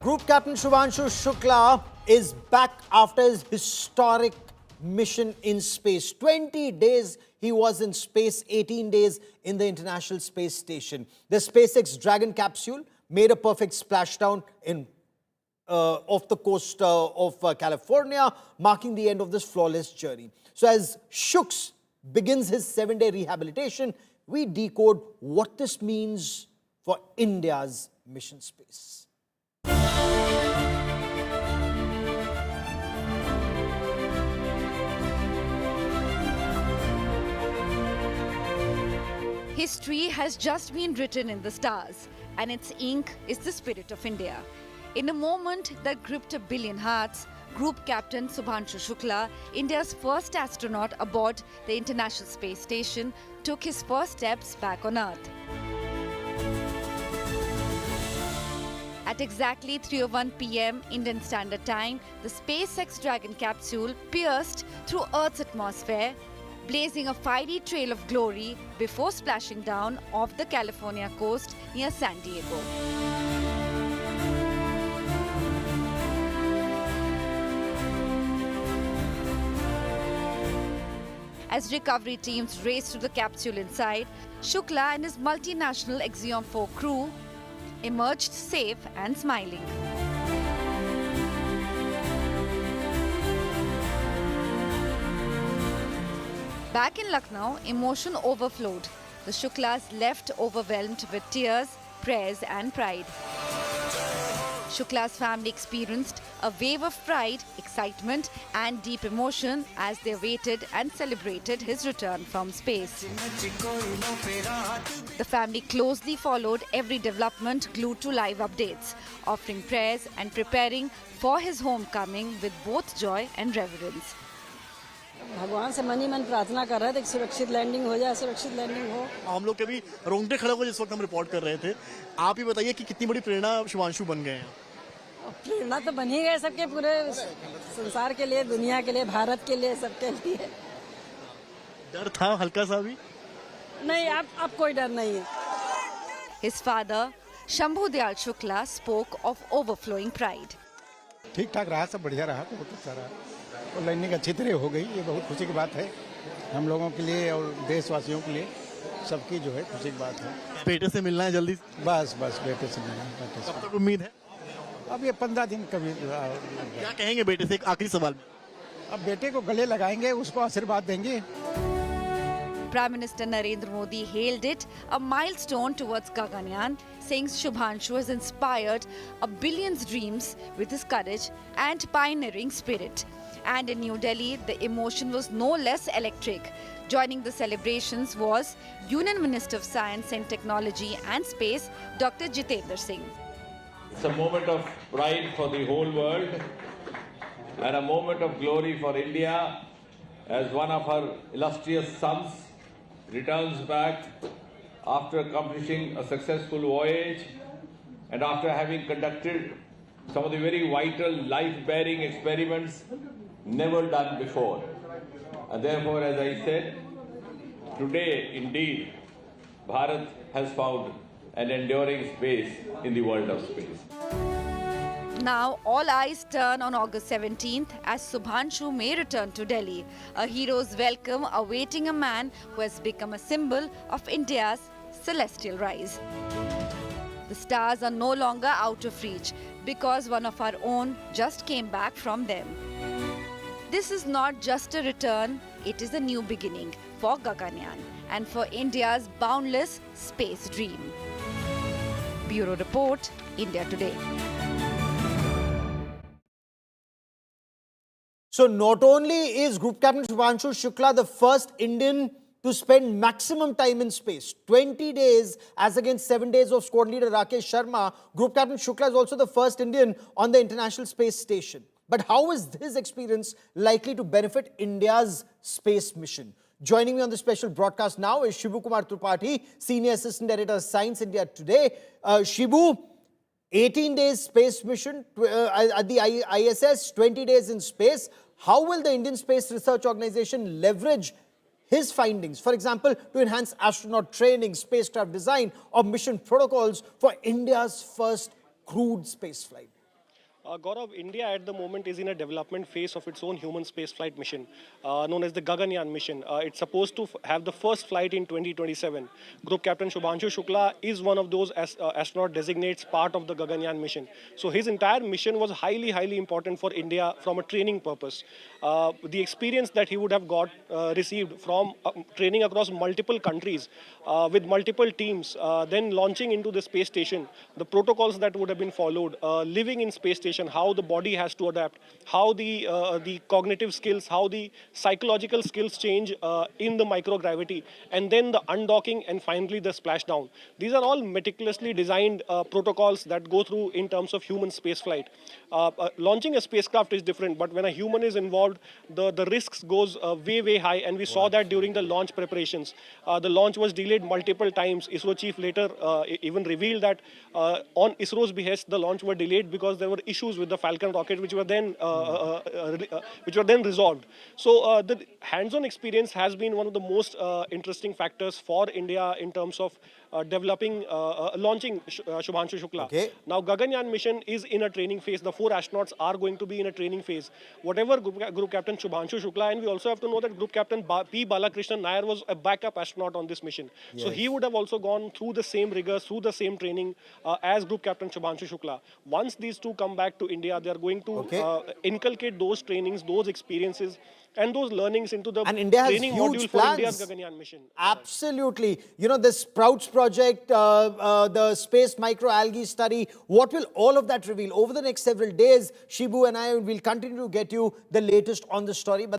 Group Captain Subhanshu Shukla is back after his historic mission in space. 20 days he was in space, 18 days in the International Space Station. The SpaceX Dragon capsule made a perfect splashdown off the coast of California, marking the end of this flawless journey. So as Shuks begins his 7-day rehabilitation, we decode what this means for India's mission space. History has just been written in the stars, and its ink is the spirit of India. In a moment that gripped a billion hearts, Group Captain Subhanshu Shukla, India's first astronaut aboard the International Space Station, took his first steps back on Earth. At exactly 3:01 p.m. Indian Standard Time, the SpaceX Dragon capsule pierced through Earth's atmosphere, blazing a fiery trail of glory before splashing down off the California coast near San Diego. As recovery teams raced to the capsule inside, Shukla and his multinational Axiom 4 crew emerged safe and smiling. Back in Lucknow, emotion overflowed. The Shuklas left overwhelmed with tears, prayers and pride. Shukla's family experienced a wave of pride, excitement and deep emotion as they waited and celebrated his return from space. The family closely followed every development, glued to live updates, offering prayers and preparing for his homecoming with both joy and reverence. भगवान से मन ही मन प्रार्थना कर रहे थे कि सुरक्षित लैंडिंग हो जाए, सुरक्षित लैंडिंग हो। हम लोग कभी रोंगटे खड़े हो जिस वक्त हम रिपोर्ट कर रहे थे। आप ही बताइए कि कितनी बड़ी प्रेरणा शुभांशु बन गए हैं। प्रेरणा तो बन ही गए सबके पूरे संसार के लिए, दुनिया के लिए, भारत के लिए, सबके लिए। डर था हल्का सा भी? नहीं, अब कोई डर नहीं है। His father, Shambhu Dayal Shukla, spoke of overflowing pride. ठीक ठाक रहा, सब बढ़िया रहा, बहुत अच्छा रहा। और लैंडिंग अच्छी तरह हो गई, ये बहुत खुशी की बात है हम लोगों के लिए और देशवासियों के लिए, सबकी जो है खुशी की बात है। बेटे से मिलना है जल्दी? बस बेटे से मिलना है। कब तक उम्मीद है? अब ये 15 दिन कभी। क्या कहेंगे बेटे से? एक आखिरी सवाल में अब बेटे को गले लगाएंगे, उसको आशीर्वाद देंगे। Prime Minister Narendra Modi hailed it a milestone towards Gaganyaan, saying Shubhanshu has inspired a billion's dreams with his courage and pioneering spirit. And in New Delhi, the emotion was no less electric. Joining the celebrations was Union Minister of Science and Technology and Space, Dr. Jitendra Singh. It's a moment of pride for the whole world and a moment of glory for India as one of her illustrious sons returns back after accomplishing a successful voyage and after having conducted some of the very vital life-bearing experiments never done before. And therefore, as I said, today indeed Bharat has found an enduring space in the world of space. Now, all eyes turn on August 17th as Subhanshu may return to Delhi, a hero's welcome awaiting a man who has become a symbol of India's celestial rise. The stars are no longer out of reach because one of our own just came back from them. This is not just a return, it is a new beginning for Gaganyaan and for India's boundless space dream. Bureau Report, India Today. So not only is Group Captain Subhanshu Shukla the first Indian to spend maximum time in space, 20 days as against 7 days of squad leader Rakesh Sharma, Group Captain Shukla is also the first Indian on the International Space Station. But how is this experience likely to benefit India's space mission? Joining me on the special broadcast now is Shibu Kumar Tripathi, Senior Assistant Editor, Science India Today. Shibu, 18 days space mission at the ISS, 20 days in space. How will the Indian Space Research Organization leverage his findings, for example, to enhance astronaut training, spacecraft design, or mission protocols for India's first crewed spaceflight? Gaurav, India at the moment is in a development phase of its own human spaceflight mission, known as the Gaganyaan mission. It's supposed to have the first flight in 2027. Group Captain Subhanshu Shukla is one of those astronaut designates part of the Gaganyaan mission. So his entire mission was highly, highly important for India from a training purpose. The experience that he would have received from training across multiple countries with multiple teams, then launching into the space station, the protocols that would have been followed, living in space station, how the body has to adapt, how the cognitive skills, how the psychological skills change in the microgravity, and then the undocking and finally the splashdown. These are all meticulously designed protocols that go through in terms of human spaceflight. Launching a spacecraft is different, but when a human is involved, the risks goes way, way high, and we saw that during the launch preparations. The launch was delayed multiple times. ISRO chief later even revealed that on ISRO's behest, the launch were delayed because there were issues with the Falcon rocket, which were then resolved. So the hands-on experience has been one of the most interesting factors for India in terms of launching Shubhanshu Shukla. Okay. Now, Gaganyaan mission is in a training phase. The 4 astronauts are going to be in a training phase. Whatever Group Captain Subhanshu Shukla, and we also have to know that Group Captain P. Balakrishnan Nair was a backup astronaut on this mission. Yes. So he would have also gone through the same rigors, through the same training as Group Captain Subhanshu Shukla. Once these two come back to India, they are going to inculcate those trainings, those experiences, and those learnings into the And India has training module huge for plans. India's Gaganyaan mission. Absolutely. You know, the Sprouts project, the space microalgae study, what will all of that reveal? Over the next several days, Shibu and I will continue to get you the latest on the story. But